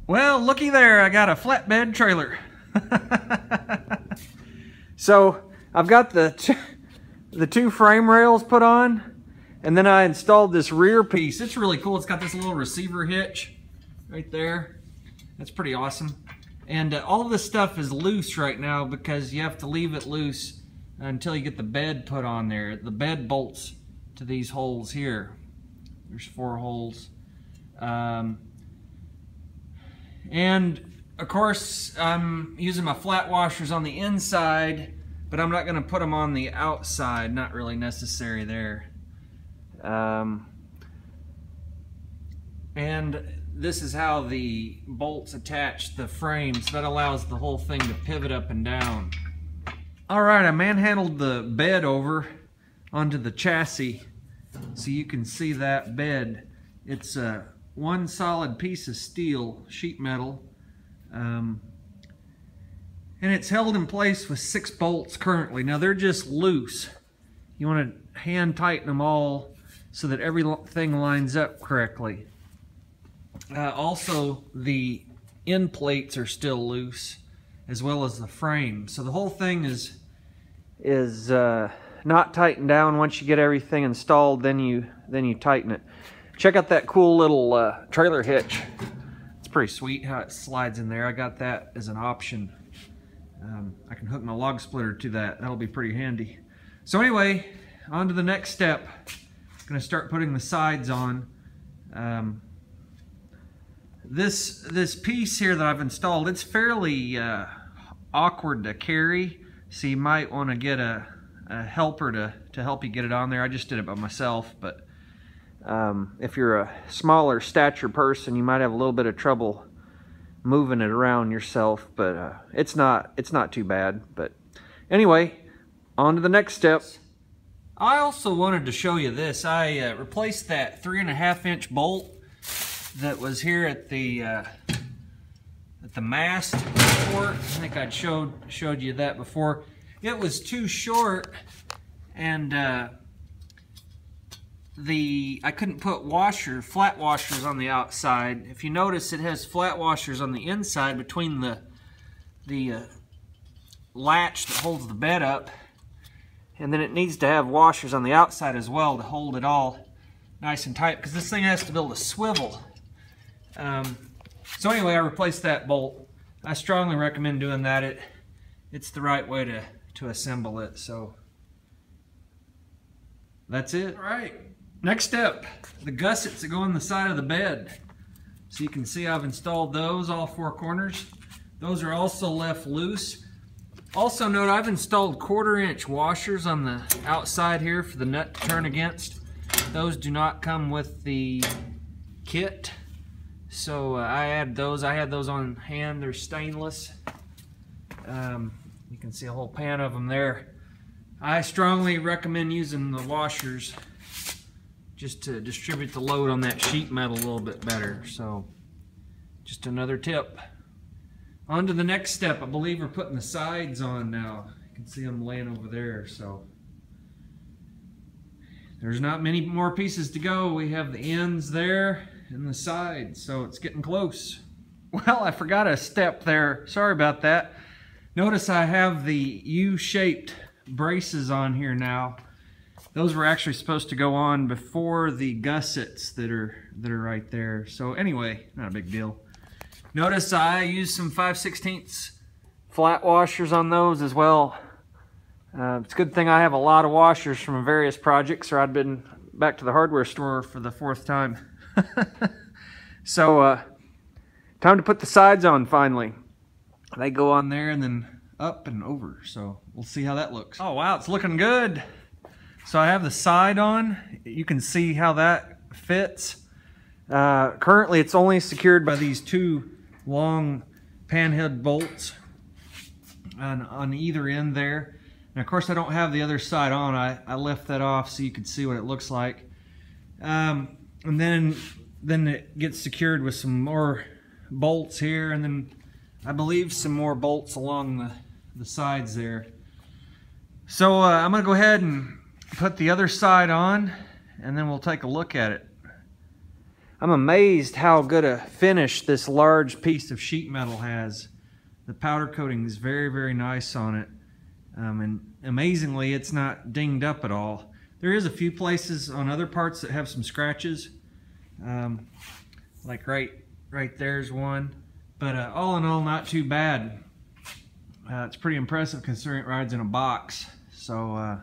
Well, looky there, I got a flatbed trailer. So I've got the two frame rails put on, and then I installed this rear piece. It's really cool. It's got this little receiver hitch right there. That's pretty awesome. And all of this stuff is loose right now because you have to leave it loose until you get the bed put on there. The bed bolts to these holes here. There's 4 holes. And of course I'm using my flat washers on the inside, but I'm not going to put them on the outside. Not really necessary there. And this is how the bolts attach the frames. That allows the whole thing to pivot up and down. Alright, I manhandled the bed over onto the chassis so you can see that bed. It's one solid piece of steel, sheet metal, and it's held in place with 6 bolts currently. Now they're just loose. You want to hand tighten them all so that everything lines up correctly. Also, the end plates are still loose, as well as the frame. So the whole thing is not tightened down. Once you get everything installed, then you tighten it. Check out that cool little trailer hitch. It's pretty sweet how it slides in there. I got that as an option. I can hook my log splitter to that. That'll be pretty handy. So anyway, on to the next step. I'm going to start putting the sides on. This piece here that I've installed, it's fairly awkward to carry, so you might want to get a helper to help you get it on there. I just did it by myself, but if you're a smaller stature person, you might have a little bit of trouble moving it around yourself, but it's not too bad. But anyway, on to the next step. I also wanted to show you this. I replaced that 3.5-inch bolt that was here at the mast support. I think I'd showed you that before. It was too short, and I couldn't put flat washers on the outside. If you notice, it has flat washers on the inside between the latch that holds the bed up, and then it needs to have washers on the outside as well to hold it all nice and tight, because this thing has to be able to swivel. So anyway, I replaced that bolt. I strongly recommend doing that. It's the right way to assemble it. So that's it. All right. Next step, the gussets that go on the side of the bed. So you can see I've installed those, all 4 corners. Those are also left loose. Also note, I've installed 1/4-inch washers on the outside here for the nut to turn against. Those do not come with the kit. So I had those on hand. They're stainless. You can see a whole pan of them there. I strongly recommend using the washers just to distribute the load on that sheet metal a little bit better. So just another tip. On to the next step. I believe we're putting the sides on now. You can see them laying over there. So there's not many more pieces to go. We have the ends there and the sides, so it's getting close. Well, I forgot a step there. Sorry about that. Notice I have the U-shaped braces on here now. Those were actually supposed to go on before the gussets that are right there. So anyway, not a big deal. Notice I used some 5/16 flat washers on those as well. It's a good thing I have a lot of washers from various projects, or I'd been back to the hardware store for the 4th time. So time to put the sides on finally. They go on there and then up and over, so we'll see how that looks. Oh wow, it's looking good. So I have the side on. You can see how that fits. Currently it's only secured by these 2 long panhead bolts on either end there. And of course I don't have the other side on. I left that off so you could see what it looks like. And then it gets secured with some more bolts here, and then I believe some more bolts along the sides there. So I'm going to go ahead and put the other side on, and then we'll take a look at it. I'm amazed how good a finish this large piece of sheet metal has. The powder coating is very, very nice on it. And amazingly, it's not dinged up at all. There is a few places on other parts that have some scratches. Like right there's one. But all in all, not too bad. It's pretty impressive considering it rides in a box. So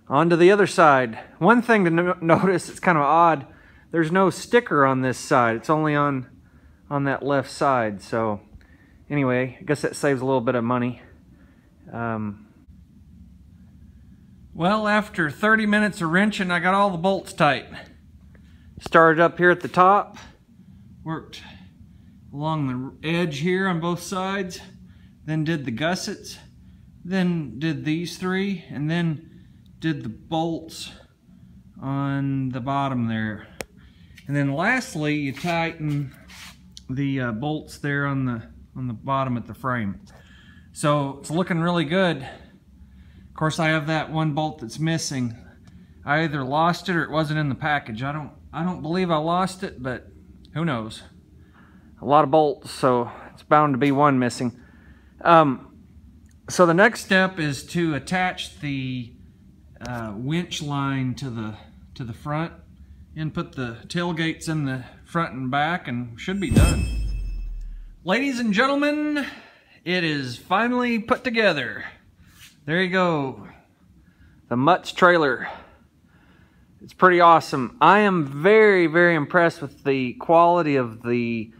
on to the other side. One thing to notice, it's kind of odd. There's no sticker on this side. It's only on that left side. So anyway, I guess that saves a little bit of money. Well, after 30 minutes of wrenching, I got all the bolts tight. Started up here at the top, worked along the edge here on both sides, then did the gussets, then did these three, and then did the bolts on the bottom there. And then lastly, you tighten the bolts there on the bottom at the frame. So it's looking really good. Of course, I have that one bolt that's missing. I either lost it or it wasn't in the package. I don't believe I lost it, but who knows? A lot of bolts, so it's bound to be one missing. So the next step is to attach the winch line to the front and put the tailgates in the front and back, and should be done. Ladies and gentlemen, it is finally put together. There you go, the Mutts trailer. It's pretty awesome. I am very, very impressed with the quality of the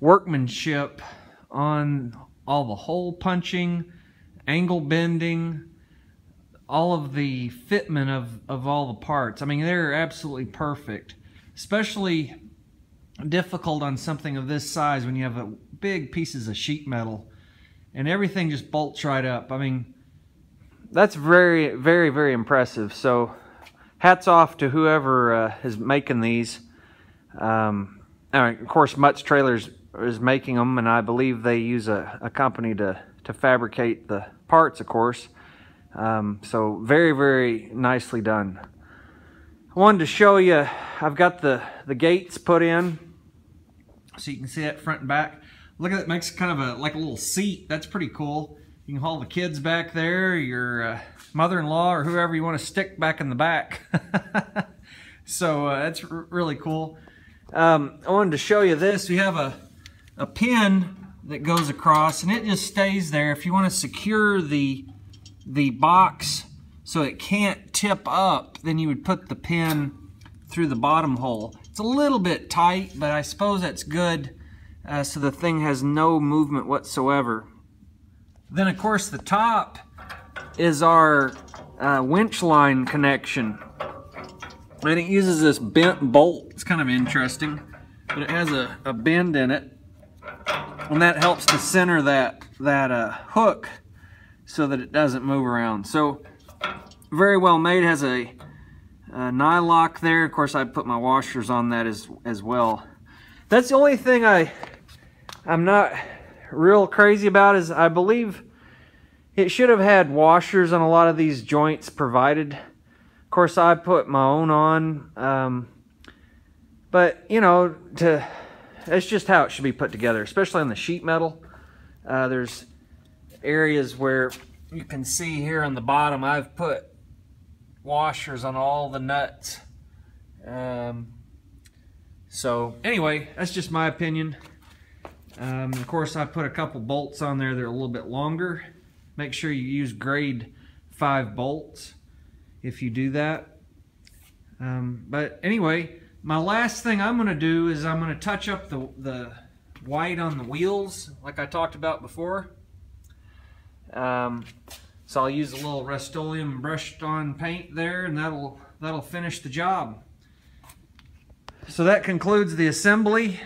workmanship on all the hole punching, angle bending, all of the fitment of all the parts. I mean, they're absolutely perfect. Especially difficult on something of this size when you have big pieces of sheet metal and everything just bolts right up. I mean, that's very, very, very impressive. So hats off to whoever is making these. Of course, Mutts Trailers is making them, and I believe they use a company to fabricate the parts, of course. So very, very nicely done. I wanted to show you, I've got the gates put in so you can see that front and back. Look at it, makes kind of like a little seat. That's pretty cool. You can haul the kids back there, your mother-in-law, or whoever you want to stick back in the back. So that's really cool. I wanted to show you this. We have a pin that goes across, and it just stays there. If you want to secure the box so it can't tip up, then you would put the pin through the bottom hole. It's a little bit tight, but I suppose that's good, so the thing has no movement whatsoever. Then of course the top is our winch line connection, and it uses this bent bolt. It's kind of interesting, but it has a bend in it, and that helps to center that hook so that it doesn't move around. So very well made. It has a nylock there. Of course, I put my washers on that as well. That's the only thing I'm not real crazy about, is I believe it should have had washers on a lot of these joints provided. Of course, I put my own on, but you know, that's just how it should be put together, especially on the sheet metal. There's areas where you can see here on the bottom I've put washers on all the nuts. So anyway, that's just my opinion. Of course, I put a couple bolts on there that are a little bit longer. Make sure you use grade 5 bolts if you do that. But anyway, my last thing I'm going to do is I'm going to touch up the white on the wheels like I talked about before. So I'll use a little Rust-Oleum brushed on paint there, and that'll finish the job. So that concludes the assembly.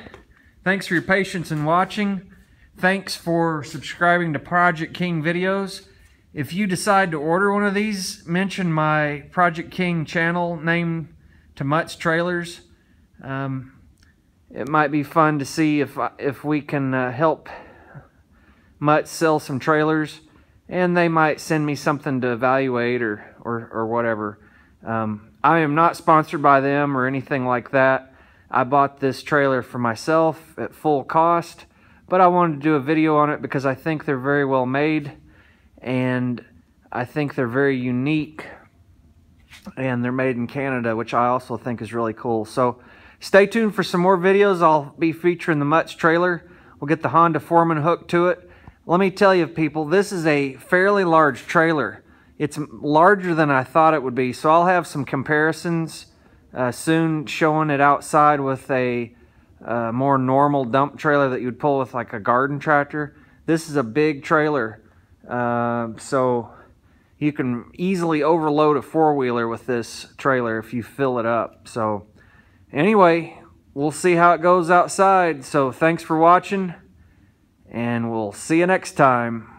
Thanks for your patience in watching. Thanks for subscribing to Project King videos. If you decide to order one of these, mention my Project King channel name to Mutts Trailers. It might be fun to see if we can help Mutts sell some trailers, and they might send me something to evaluate or whatever. I am not sponsored by them or anything like that. I bought this trailer for myself at full cost, but I wanted to do a video on it because I think they're very well made, and I think they're very unique, and they're made in Canada, which I also think is really cool. So stay tuned for some more videos. I'll be featuring the Mutts trailer. We'll get the Honda Foreman hook to it. Let me tell you, people, this is a fairly large trailer. It's larger than I thought it would be, so I'll have some comparisons soon showing it outside with a more normal dump trailer that you'd pull with like a garden tractor. This is a big trailer, so you can easily overload a four-wheeler with this trailer if you fill it up. So anyway, we'll see how it goes outside. So thanks for watching, and we'll see you next time.